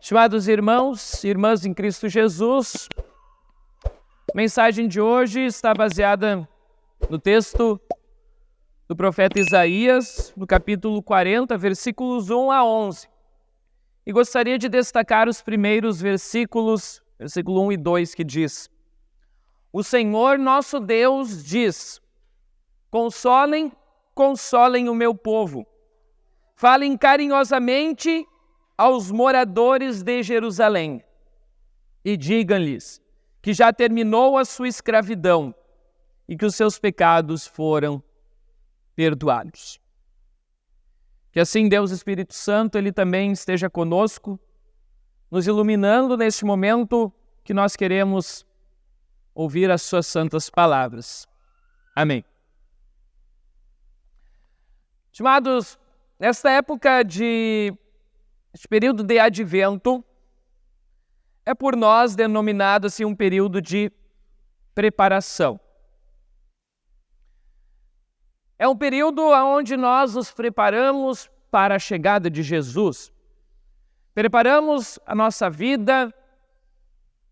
Estimados irmãos e irmãs em Cristo Jesus, a mensagem de hoje está baseada no texto do profeta Isaías, no capítulo 40, versículos 1 a 11. E gostaria de destacar os primeiros versículos, versículo 1 e 2, que diz: O Senhor nosso Deus diz: Consolem, consolem o meu povo. Falem carinhosamente aos moradores de Jerusalém e digam-lhes que já terminou a sua escravidão e que os seus pecados foram perdoados. Que assim Deus Espírito Santo, Ele também esteja conosco, nos iluminando neste momento que nós queremos ouvir as suas santas palavras. Amém. Estimados, nesta época este período de advento é por nós denominado assim um período de preparação. É um período onde nós nos preparamos para a chegada de Jesus. Preparamos a nossa vida,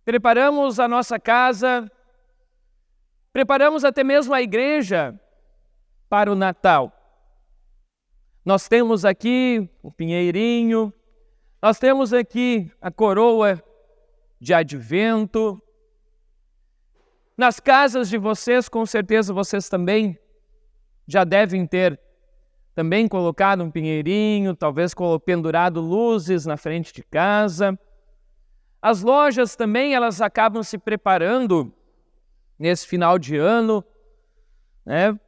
preparamos a nossa casa, preparamos até mesmo a igreja para o Natal. Nós temos aqui o pinheirinho, nós temos aqui a coroa de advento. Nas casas de vocês, com certeza vocês também já devem ter também colocado um pinheirinho, talvez pendurado luzes na frente de casa. As lojas também, elas acabam se preparando nesse final de ano, né,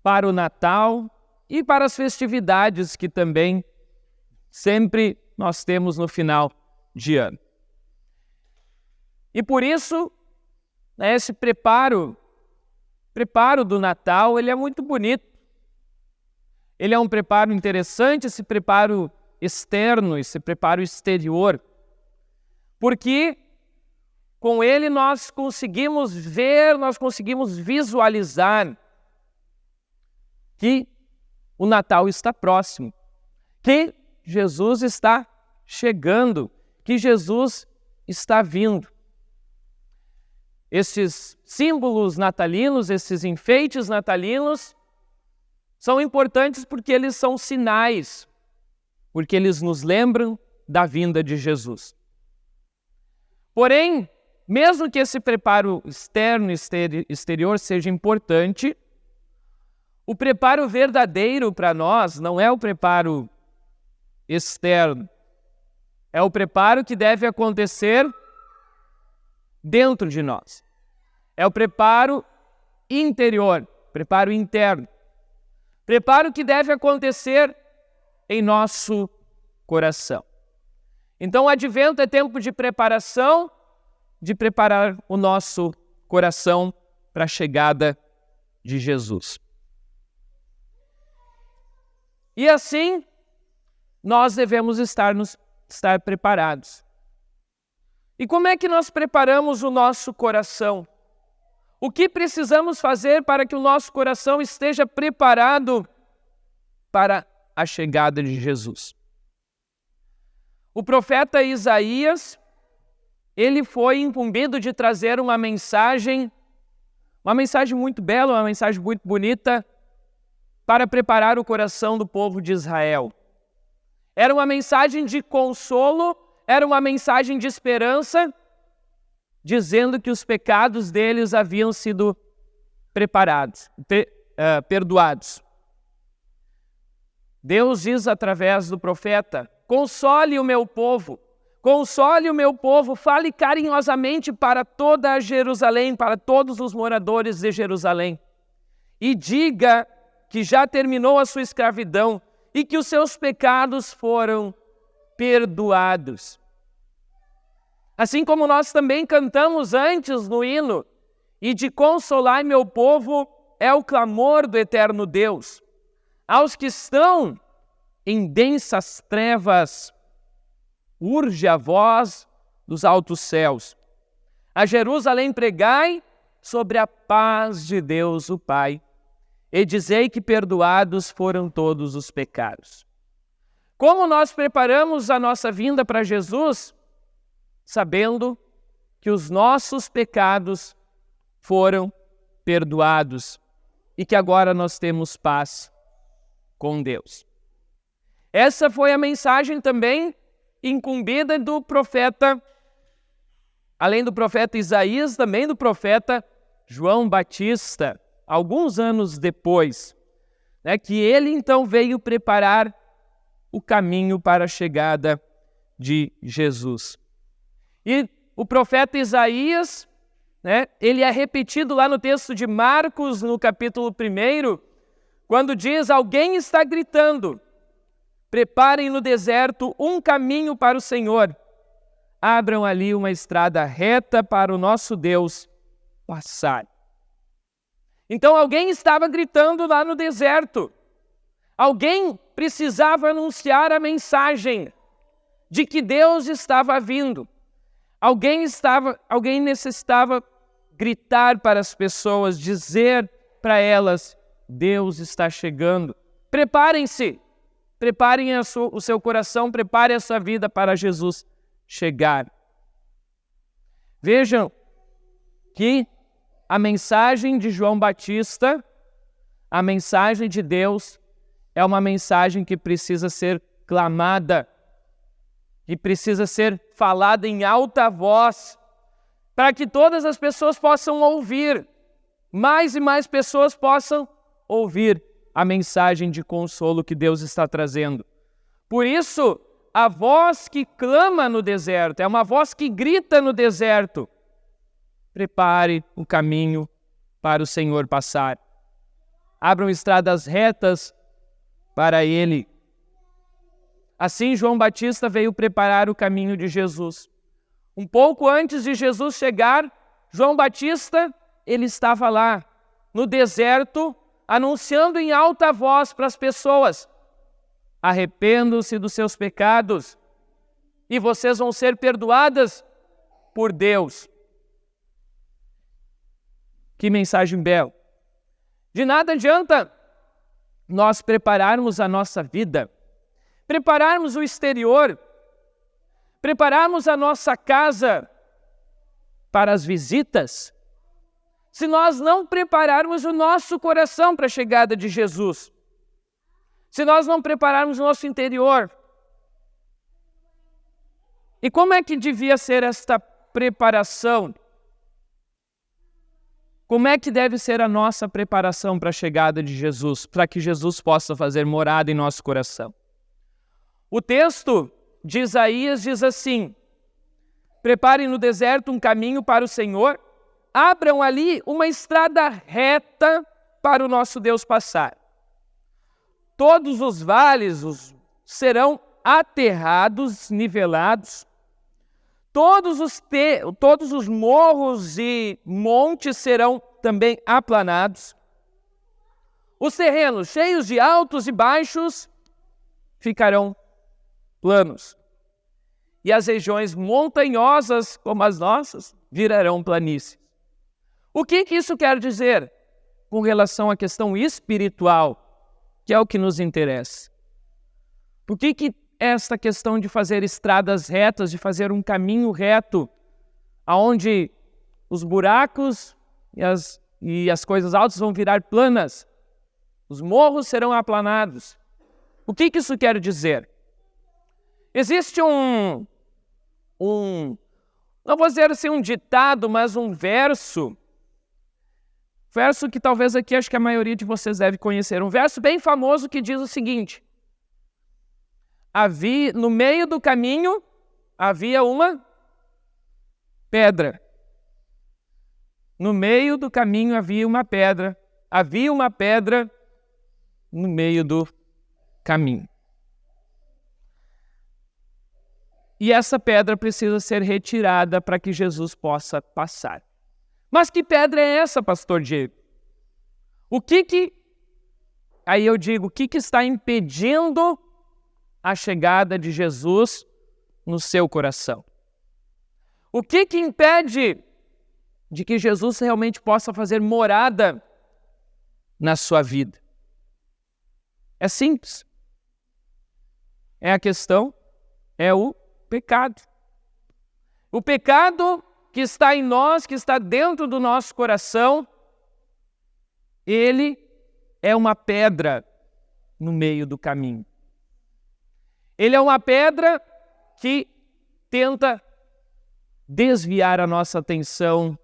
para o Natal e para as festividades que também sempre nós temos no final de ano. E por isso, né, esse preparo do Natal, ele é muito bonito. Ele é um preparo interessante, esse preparo externo, esse preparo exterior, porque com ele nós conseguimos ver, nós conseguimos visualizar que o Natal está próximo, que Jesus está chegando, que Jesus está vindo. Esses símbolos natalinos, esses enfeites natalinos, são importantes porque eles são sinais, porque eles nos lembram da vinda de Jesus. Porém, mesmo que esse preparo externo e exterior seja importante, o preparo verdadeiro para nós não é o preparo externo, é o preparo que deve acontecer dentro de nós. É o preparo interior, preparo interno. Preparo que deve acontecer em nosso coração. Então, o advento é tempo de preparação, de preparar o nosso coração para a chegada de Jesus. E assim, nós devemos estar preparados. E como é que nós preparamos o nosso coração? O que precisamos fazer para que o nosso coração esteja preparado para a chegada de Jesus? O profeta Isaías, ele foi incumbido de trazer uma mensagem muito bela, uma mensagem muito bonita, para preparar o coração do povo de Israel. Era uma mensagem de consolo, era uma mensagem de esperança, dizendo que os pecados deles haviam sido perdoados. Deus diz através do profeta: console o meu povo, fale carinhosamente para toda Jerusalém, para todos os moradores de Jerusalém, e diga que já terminou a sua escravidão e que os seus pecados foram perdoados. Assim como nós também cantamos antes no hino, e de consolar meu povo é o clamor do eterno Deus. Aos que estão em densas trevas, urge a voz dos altos céus. A Jerusalém pregai sobre a paz de Deus o Pai, e dizei que perdoados foram todos os pecados. Como nós preparamos a nossa vinda para Jesus? Sabendo que os nossos pecados foram perdoados e que agora nós temos paz com Deus. Essa foi a mensagem também incumbida do profeta, além do profeta Isaías, também do profeta João Batista, alguns anos depois, que ele então veio preparar o caminho para a chegada de Jesus. E o profeta Isaías, ele é repetido lá no texto de Marcos, no capítulo 1, quando diz: alguém está gritando, preparem no deserto um caminho para o Senhor, abram ali uma estrada reta para o nosso Deus passar. Então alguém estava gritando lá no deserto, alguém precisava anunciar a mensagem de que Deus estava vindo. Alguém necessitava gritar para as pessoas, dizer para elas: Deus está chegando. Preparem-se, preparem o seu coração, preparem a sua vida para Jesus chegar. Vejam que a mensagem de João Batista, a mensagem de Deus, é uma mensagem que precisa ser clamada, que precisa ser falada em alta voz, para que todas as pessoas possam ouvir, mais e mais pessoas possam ouvir a mensagem de consolo que Deus está trazendo. Por isso, a voz que clama no deserto, é uma voz que grita no deserto: prepare o caminho para o Senhor passar. Abram estradas retas para Ele. Assim, João Batista veio preparar o caminho de Jesus. Um pouco antes de Jesus chegar, João Batista, ele estava lá, no deserto, anunciando em alta voz para as pessoas: arrependam-se dos seus pecados e vocês vão ser perdoadas por Deus. Que mensagem bela! De nada adianta nós prepararmos a nossa vida, prepararmos o exterior, prepararmos a nossa casa para as visitas, se nós não prepararmos o nosso coração para a chegada de Jesus, se nós não prepararmos o nosso interior. E como é que devia ser esta preparação? Como é que deve ser a nossa preparação para a chegada de Jesus, para que Jesus possa fazer morada em nosso coração? O texto de Isaías diz assim: preparem no deserto um caminho para o Senhor, abram ali uma estrada reta para o nosso Deus passar. Todos os vales serão aterrados, nivelados, todos os morros e montes serão também aplanados, os terrenos cheios de altos e baixos ficarão planos, e as regiões montanhosas como as nossas virarão planícies. O que isso quer dizer com relação à questão espiritual, que é o que nos interessa? Por que esta questão de fazer estradas retas, de fazer um caminho reto, aonde os buracos e as coisas altas vão virar planas, os morros serão aplanados? O que isso quer dizer? Existe não vou dizer assim um ditado, mas um verso que talvez aqui acho que a maioria de vocês deve conhecer, um verso bem famoso que diz o seguinte: no meio do caminho havia uma pedra. No meio do caminho havia uma pedra. Havia uma pedra no meio do caminho. E essa pedra precisa ser retirada para que Jesus possa passar. Mas que pedra é essa, pastor Diego? Aí eu digo, o que está impedindo a chegada de Jesus no seu coração? O que impede de que Jesus realmente possa fazer morada na sua vida? É simples. é a questão, é o pecado. O pecado que está em nós, que está dentro do nosso coração, ele é uma pedra no meio do caminho. Ele é uma pedra que tenta desviar a nossa atenção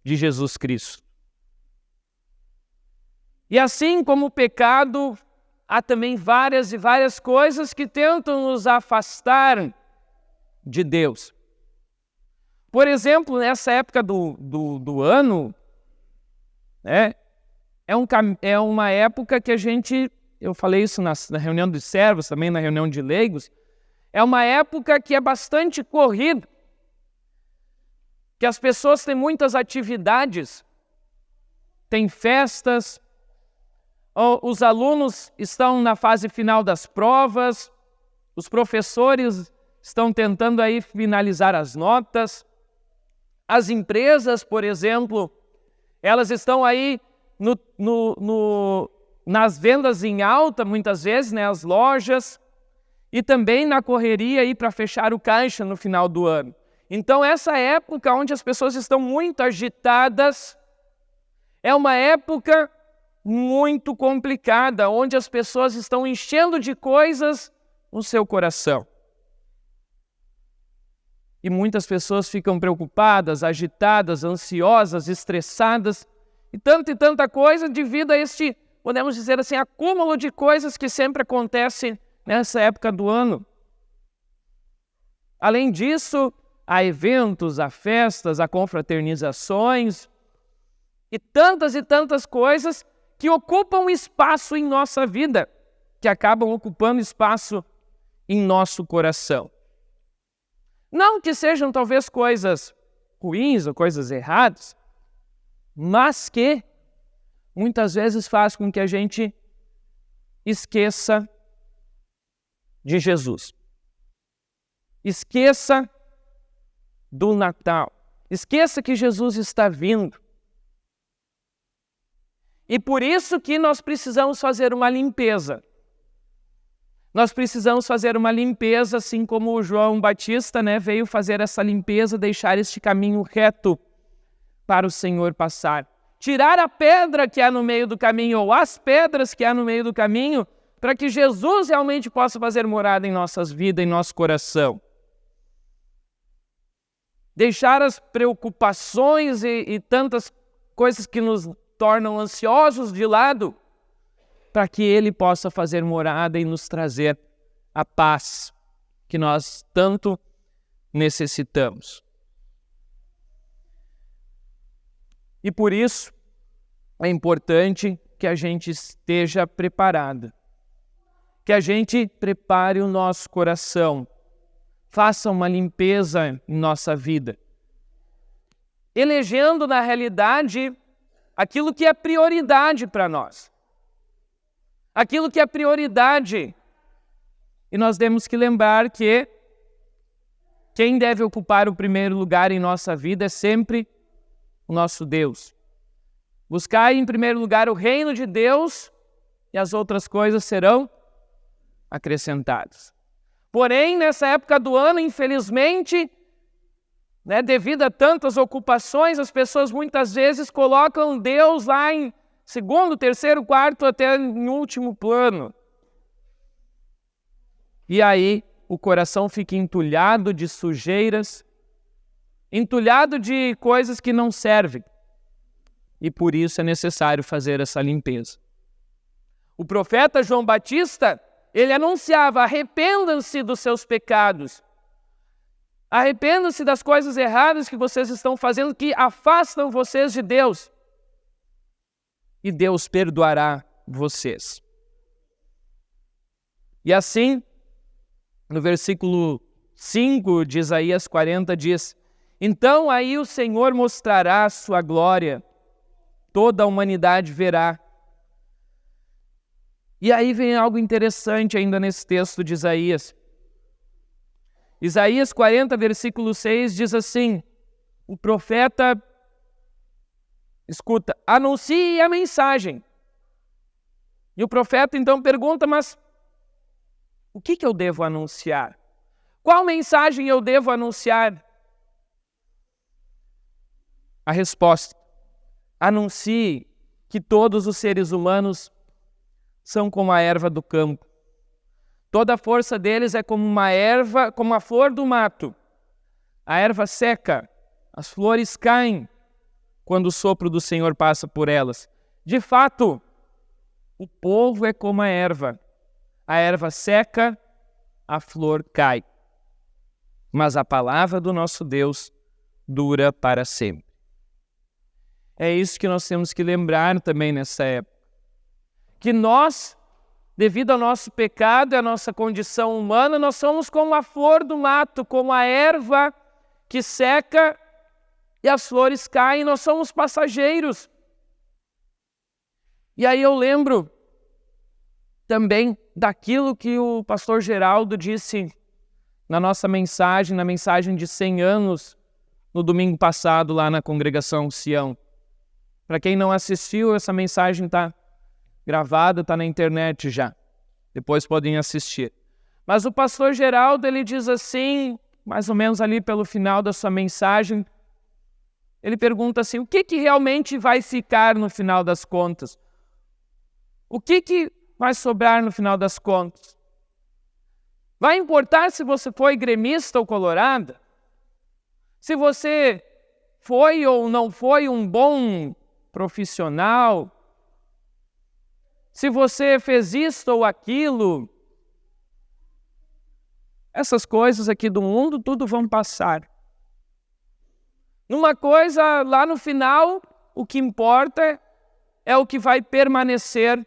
de Jesus Cristo. E assim como o pecado, há também várias e várias coisas que tentam nos afastar de Deus. Por exemplo, nessa época do ano, é uma época que eu falei isso na reunião dos servos, também na reunião de leigos, é uma época que é bastante corrida, que as pessoas têm muitas atividades, têm festas, os alunos estão na fase final das provas, os professores estão tentando aí finalizar as notas, as empresas, por exemplo, elas estão aí nas vendas em alta, muitas vezes, né, as lojas, e também na correria aí para fechar o caixa no final do ano. Então, essa época onde as pessoas estão muito agitadas, é uma época muito complicada, onde as pessoas estão enchendo de coisas o seu coração. E muitas pessoas ficam preocupadas, agitadas, ansiosas, estressadas, e tanta coisa devido a este, podemos dizer assim, acúmulo de coisas que sempre acontecem nessa época do ano. Além disso, há eventos, há festas, há confraternizações, e tantas coisas que ocupam espaço em nossa vida, que acabam ocupando espaço em nosso coração. Não que sejam talvez coisas ruins ou coisas erradas, mas que muitas vezes faz com que a gente esqueça de Jesus. Esqueça do Natal. Esqueça que Jesus está vindo. E por isso que nós precisamos fazer uma limpeza. Nós precisamos fazer uma limpeza, assim como o João Batista, veio fazer essa limpeza, deixar este caminho reto para o Senhor passar. Tirar a pedra que há no meio do caminho, ou as pedras que há no meio do caminho, para que Jesus realmente possa fazer morada em nossas vidas, em nosso coração. Deixar as preocupações e tantas coisas que nos tornam ansiosos de lado, para que Ele possa fazer morada e nos trazer a paz que nós tanto necessitamos. E por isso é importante que a gente esteja preparado, que a gente prepare o nosso coração, faça uma limpeza em nossa vida, elegendo na realidade aquilo que é prioridade para nós. Aquilo que é prioridade. E nós temos que lembrar que quem deve ocupar o primeiro lugar em nossa vida é sempre o nosso Deus. Buscar em primeiro lugar o reino de Deus e as outras coisas serão acrescentadas. Porém, nessa época do ano, infelizmente, devido a tantas ocupações, as pessoas muitas vezes colocam Deus lá em segundo, terceiro, quarto, até em último plano. E aí o coração fica entulhado de sujeiras, entulhado de coisas que não servem. E por isso é necessário fazer essa limpeza. O profeta João Batista, ele anunciava: arrependam-se dos seus pecados. Arrependam-se das coisas erradas que vocês estão fazendo, que afastam vocês de Deus. E Deus perdoará vocês. E assim, no versículo 5 de Isaías 40 diz: então aí o Senhor mostrará a sua glória, toda a humanidade verá. E aí vem algo interessante ainda nesse texto de Isaías. Isaías 40, versículo 6 diz assim: o profeta, escuta, anuncie a mensagem. E o profeta então pergunta: mas O que eu devo anunciar? Qual mensagem eu devo anunciar? A resposta: anuncie que todos os seres humanos são como a erva do campo. Toda a força deles é como uma erva, como a flor do mato. A erva seca, as flores caem quando o sopro do Senhor passa por elas. De fato, o povo é como a erva seca, a flor cai. Mas a palavra do nosso Deus dura para sempre. É isso que nós temos que lembrar também nessa época. Que nós, devido ao nosso pecado e à nossa condição humana, nós somos como a flor do mato, como a erva que seca e as flores caem, nós somos passageiros. E aí eu lembro também daquilo que o pastor Geraldo disse na nossa mensagem, na mensagem de 100 anos, no domingo passado lá na congregação Sião. Para quem não assistiu, essa mensagem está gravada, está na internet já. Depois podem assistir. Mas o pastor Geraldo, ele diz assim, mais ou menos ali pelo final da sua mensagem, ele pergunta assim, o que realmente vai ficar no final das contas? O que vai sobrar no final das contas? Vai importar se você foi gremista ou colorada? Se você foi ou não foi um bom profissional? Se você fez isto ou aquilo? Essas coisas aqui do mundo, tudo vão passar. Numa coisa, lá no final, o que importa é o que vai permanecer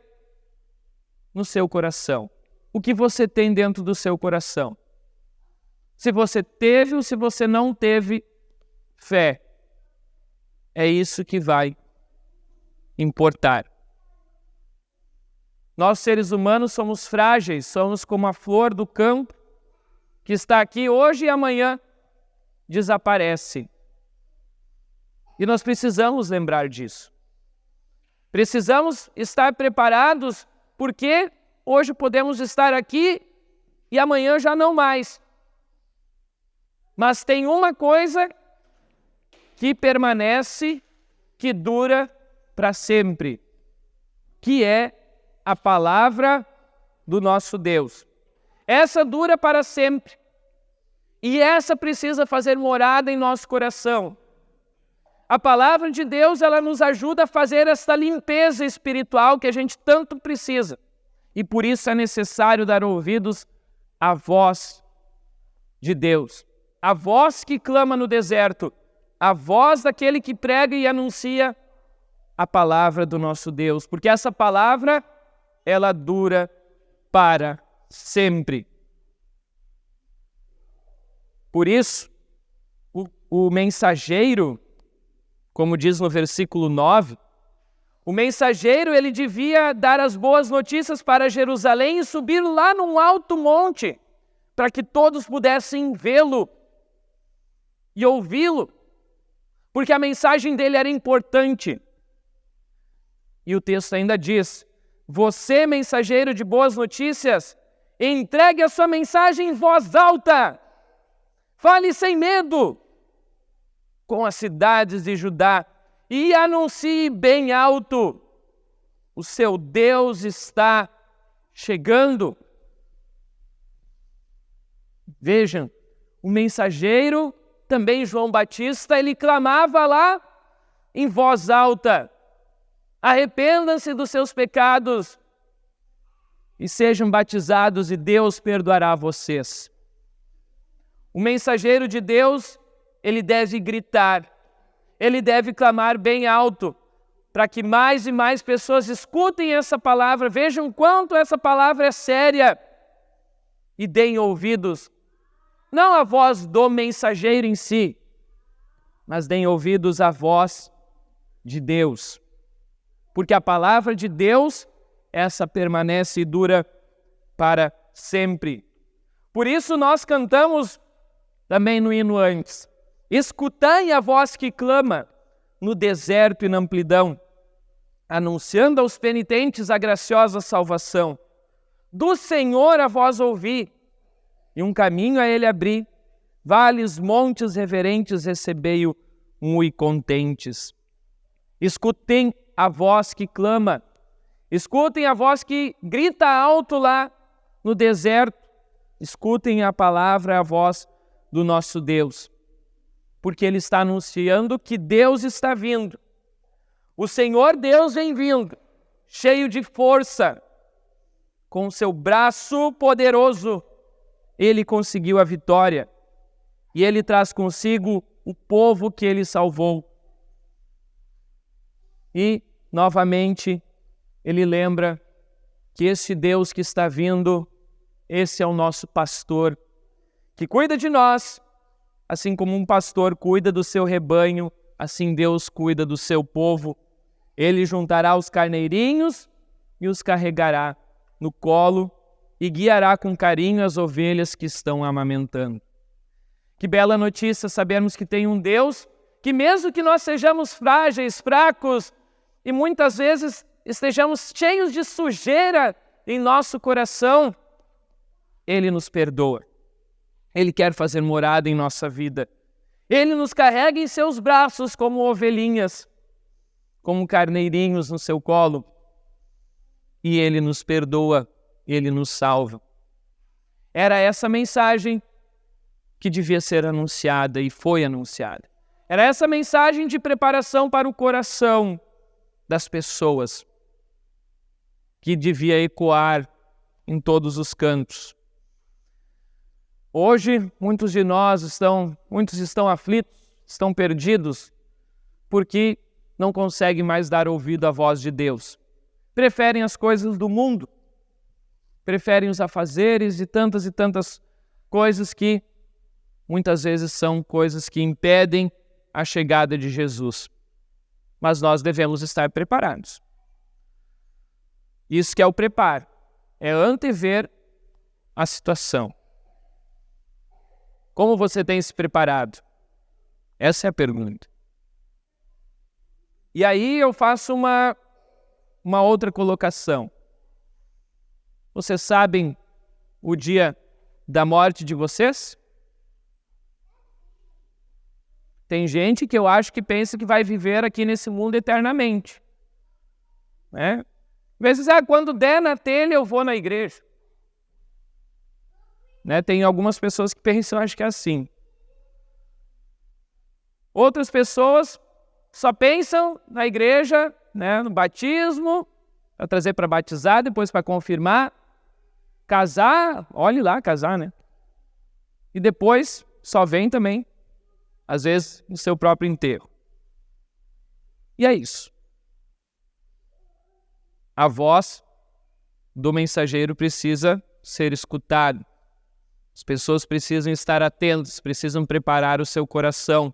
no seu coração. O que você tem dentro do seu coração. Se você teve ou se você não teve fé. É isso que vai importar. Nós, seres humanos, somos frágeis, somos como a flor do campo, que está aqui hoje e amanhã desaparece. E nós precisamos lembrar disso. Precisamos estar preparados, porque hoje podemos estar aqui e amanhã já não mais. Mas tem uma coisa que permanece, que dura para sempre, que é a palavra do nosso Deus. Essa dura para sempre. E essa precisa fazer morada em nosso coração. A palavra de Deus, ela nos ajuda a fazer essa limpeza espiritual que a gente tanto precisa. E por isso é necessário dar ouvidos à voz de Deus. A voz que clama no deserto. A voz daquele que prega e anuncia a palavra do nosso Deus. Porque essa palavra, ela dura para sempre. Por isso, o mensageiro, como diz no versículo 9, o mensageiro, ele devia dar as boas notícias para Jerusalém e subir lá num alto monte, para que todos pudessem vê-lo e ouvi-lo, porque a mensagem dele era importante. E o texto ainda diz, você, mensageiro de boas notícias, entregue a sua mensagem em voz alta, fale sem medo com as cidades de Judá e anuncie bem alto, o seu Deus está chegando. Vejam, o mensageiro, também João Batista, ele clamava lá em voz alta, arrependam-se dos seus pecados e sejam batizados e Deus perdoará vocês. O mensageiro de Deus, ele deve gritar, ele deve clamar bem alto, para que mais e mais pessoas escutem essa palavra, vejam quanto essa palavra é séria e deem ouvidos, não à voz do mensageiro em si, mas deem ouvidos à voz de Deus. Porque a palavra de Deus, essa permanece e dura para sempre. Por isso nós cantamos também no hino antes, escutai a voz que clama no deserto e na amplidão, anunciando aos penitentes a graciosa salvação. do Senhor a vós ouvi, e um caminho a ele abri, vales, montes reverentes, recebei-o muito contentes. Escutem a voz que clama, escutem a voz que grita alto lá no deserto, escutem a palavra, a voz do nosso Deus, porque Ele está anunciando que Deus está vindo. O Senhor Deus vem vindo, cheio de força, com o seu braço poderoso, Ele conseguiu a vitória e Ele traz consigo o povo que Ele salvou. E, novamente, Ele lembra que esse Deus que está vindo, esse é o nosso pastor, que cuida de nós, assim como um pastor cuida do seu rebanho, assim Deus cuida do seu povo. Ele juntará os carneirinhos e os carregará no colo e guiará com carinho as ovelhas que estão amamentando. Que bela notícia sabermos que tem um Deus que, mesmo que nós sejamos frágeis, fracos e muitas vezes estejamos cheios de sujeira em nosso coração, Ele nos perdoa. Ele quer fazer morada em nossa vida. Ele nos carrega em seus braços como ovelhinhas, como carneirinhos no seu colo. E Ele nos perdoa, Ele nos salva. Era essa mensagem que devia ser anunciada e foi anunciada. Era essa mensagem de preparação para o coração das pessoas que devia ecoar em todos os cantos. Hoje, muitos estão aflitos, estão perdidos, porque não conseguem mais dar ouvido à voz de Deus. Preferem as coisas do mundo, preferem os afazeres e tantas coisas que muitas vezes são coisas que impedem a chegada de Jesus. Mas nós devemos estar preparados. Isso que é o preparo, é antever a situação. Como você tem se preparado? Essa é a pergunta. E aí eu faço uma outra colocação. Vocês sabem o dia da morte de vocês? Tem gente que eu acho que pensa que vai viver aqui nesse mundo eternamente. Né? Às vezes, quando der na telha eu vou na igreja. Né? Tem algumas pessoas que pensam, acho que é assim. Outras pessoas só pensam na igreja, né, no batismo, para trazer para batizar, depois para confirmar, casar, olhe lá, casar, né? E depois só vem também, às vezes, no seu próprio enterro. E é isso. A voz do mensageiro precisa ser escutada. As pessoas precisam estar atentas, precisam preparar o seu coração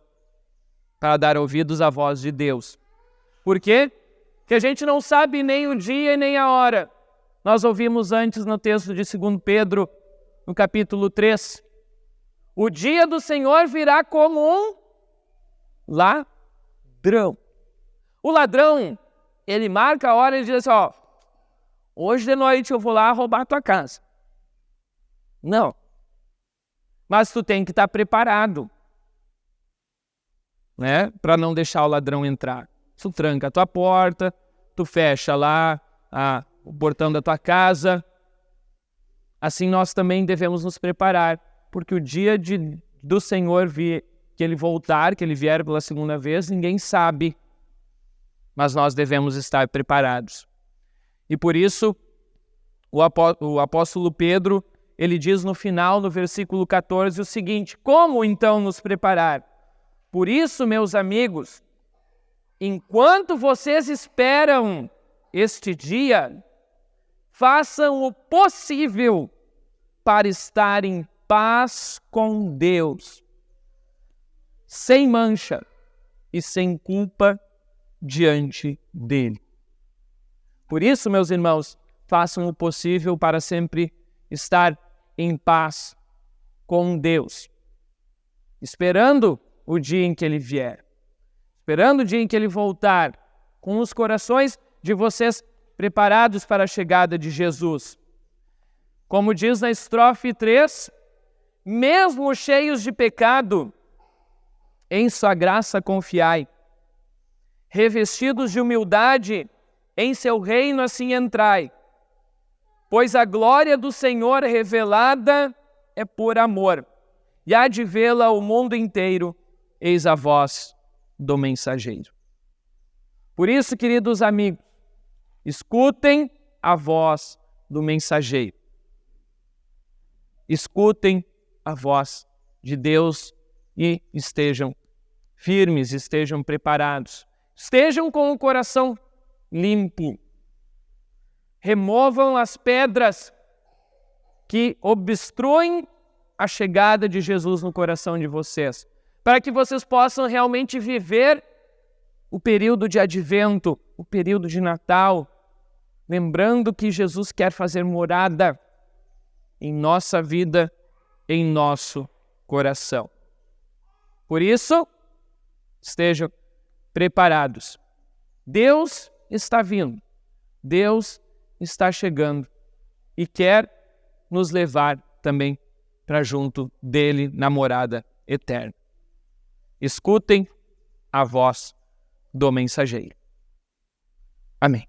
para dar ouvidos à voz de Deus. Por quê? Porque a gente não sabe nem o dia e nem a hora. Nós ouvimos antes no texto de 2 Pedro, no capítulo 3. O dia do Senhor virá como um ladrão. O ladrão, ele marca a hora e diz assim, hoje de noite eu vou lá roubar a tua casa. Não. Mas tu tem que estar preparado, né, para não deixar o ladrão entrar. Tu tranca a tua porta, tu fecha lá o portão da tua casa. Assim nós também devemos nos preparar, porque o dia do Senhor que Ele voltar, que Ele vier pela segunda vez, ninguém sabe, mas nós devemos estar preparados. E por isso, o apóstolo Pedro, ele diz no final, no versículo 14, o seguinte: como então nos preparar? Por isso, meus amigos, enquanto vocês esperam este dia, façam o possível para estar em paz com Deus, sem mancha e sem culpa diante dele. Por isso, meus irmãos, façam o possível para sempre estar em paz com Deus, esperando o dia em que Ele vier, esperando o dia em que Ele voltar, com os corações de vocês preparados para a chegada de Jesus. Como diz na estrofe 3, mesmo cheios de pecado, em sua graça confiai. Revestidos de humildade, em seu reino assim entrai. Pois a glória do Senhor revelada é por amor, e há de vê-la o mundo inteiro, eis a voz do mensageiro. Por isso, queridos amigos, escutem a voz do mensageiro. Escutem a voz de Deus e estejam firmes, estejam preparados. Estejam com o coração limpo. Removam as pedras que obstruem a chegada de Jesus no coração de vocês, para que vocês possam realmente viver o período de advento, o período de Natal, lembrando que Jesus quer fazer morada em nossa vida, em nosso coração. Por isso, estejam preparados. Deus está vindo, Deus está chegando e quer nos levar também para junto dele na morada eterna. Escutem a voz do mensageiro. Amém.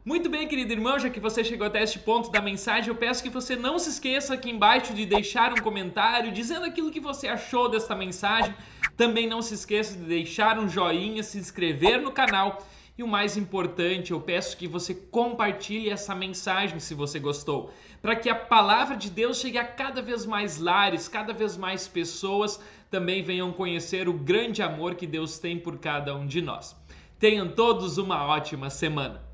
Muito bem, querido irmão, já que você chegou até este ponto da mensagem, eu peço que você não se esqueça aqui embaixo de deixar um comentário dizendo aquilo que você achou desta mensagem. Também não se esqueça de deixar um joinha, se inscrever no canal e o mais importante, eu peço que você compartilhe essa mensagem se você gostou, para que a palavra de Deus chegue a cada vez mais lares, cada vez mais pessoas também venham conhecer o grande amor que Deus tem por cada um de nós. Tenham todos uma ótima semana.